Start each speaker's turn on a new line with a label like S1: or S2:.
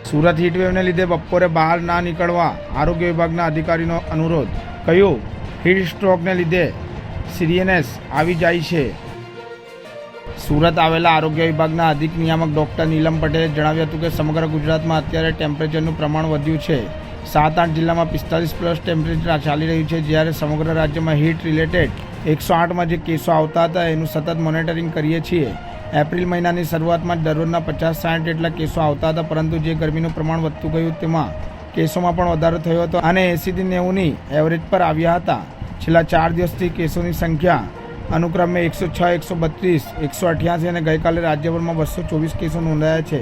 S1: સુરત હીટવેવને લીધે બપોરે બહાર ના નીકળવા આરોગ્ય વિભાગના અધિકારીનો અનુરોધ. કહ્યું, હીટ સ્ટ્રોકને લીધે સિરિયસનેસ આવી જાય છે. સુરત આવેલા આરોગ્ય વિભાગના અધિક નિયામક ડૉક્ટર નીલમ પટેલે જણાવ્યું હતું કે સમગ્ર ગુજરાતમાં અત્યારે ટેમ્પરેચરનું પ્રમાણ વધ્યું છે. 7-8 જિલ્લામાં 45+ ટેમ્પરેચર ચાલી રહ્યું છે. જ્યારે સમગ્ર રાજ્યમાં હીટ રિલેટેડ 108માં જે કેસો આવતા હતા એનું સતત મોનિટરિંગ કરીએ છીએ. એપ્રિલ મહિનાની શરૂઆતમાં દરરોજના 50-60 જેટલા કેસો આવતા હતા, પરંતુ જે ગરમીનું પ્રમાણ વધતું ગયું તેમાં કેસોમાં પણ વધારો થયો હતો અને 80થી 90ની એવરેજ પર આવ્યા હતા. છેલ્લા 4 દિવસથી કેસોની સંખ્યા અનુક્રમે 106, 132, 188 અને ગઈકાલે રાજ્યભરમાં 224 કેસો નોંધાયા છે.